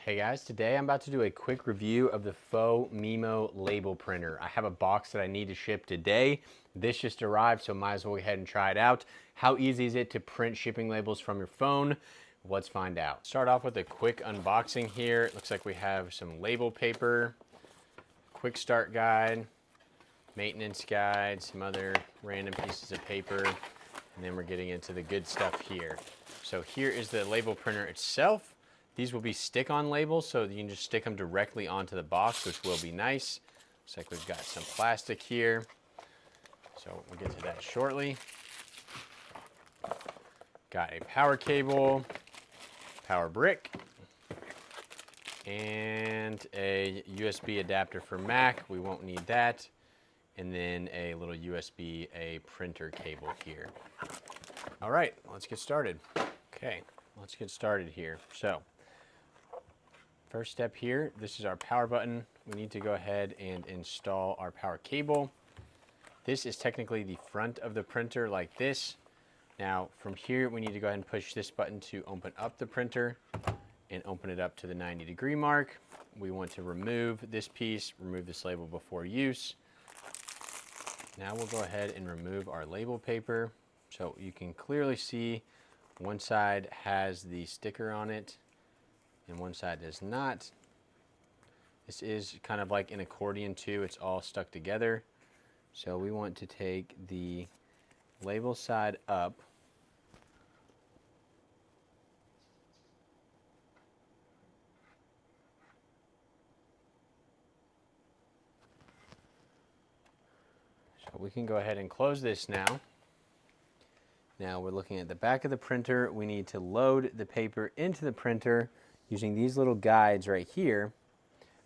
Hey guys, today I'm about to do a quick review of the Phomemo label printer. I have a box that I need to ship today. This just arrived, so might as well go ahead and try it out. How easy is it to print shipping labels from your phone? Let's find out. Start off with a quick unboxing here. It looks like we have some label paper, quick start guide, maintenance guide, some other random pieces of paper, and then we're getting into the good stuff here. So here is the label printer itself. These will be stick-on labels, so you can just stick them directly onto the box, which will be nice. Looks like we've got some plastic here, so we'll get to that shortly. Got a power cable, power brick, and a USB adapter for Mac. We won't need that. And then a little USB-A printer cable here. All right, let's get started. Okay, let's get started here. So, first step here, this is our power button. We need to go ahead and install our power cable. This is technically the front of the printer like this. Now, from here, we need to go ahead and push this button to open up the printer and open it up to the 90-degree mark. We want to remove this piece, remove this label before use. Now we'll go ahead and remove our label paper. So you can clearly see one side has the sticker on it and one side does not. This is kind of like an accordion too. It's all stuck together. So we want to take the label side up. So we can go ahead and close this now. Now we're looking at the back of the printer. We need to load the paper into the printer using these little guides right here.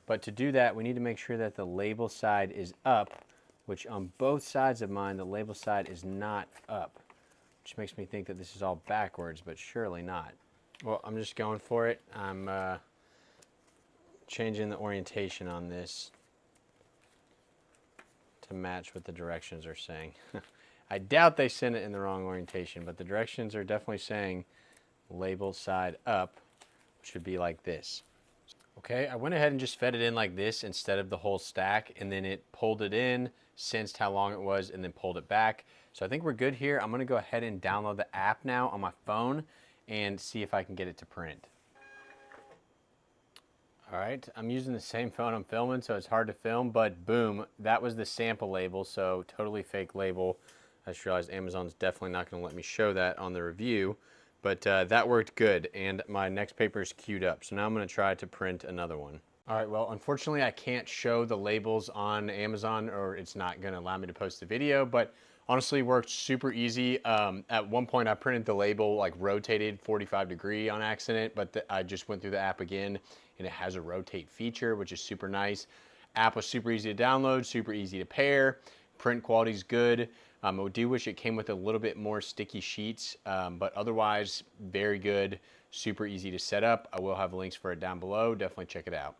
But to do that, we need to make sure that the label side is up, which on both sides of mine, the label side is not up, which makes me think that this is all backwards, but surely not. Well, I'm just going for it. I'm changing the orientation on this to match what the directions are saying. I doubt they sent it in the wrong orientation, but the directions are definitely saying label side up, which would be like this. Okay, I went ahead and just fed it in like this instead of the whole stack, and then it pulled it in, sensed how long it was, and then pulled it back. So I think we're good here. I'm gonna go ahead and download the app now on my phone and see if I can get it to print. All right, I'm using the same phone I'm filming, so it's hard to film, but boom, that was the sample label, so totally fake label. I just realized Amazon's definitely not gonna let me show that on the review, but that worked good, and my next paper is queued up, so now I'm gonna try to print another one. All right, well, unfortunately, I can't show the labels on Amazon, or it's not gonna allow me to post the video, but honestly worked super easy. At one point, I printed the label, like rotated 45 degree on accident, but I just went through the app again, and it has a rotate feature, which is super nice. App was super easy to download, super easy to pair. Print quality is good. I do wish it came with a little bit more sticky sheets, but otherwise, very good, super easy to set up. I will have links for it down below. Definitely check it out.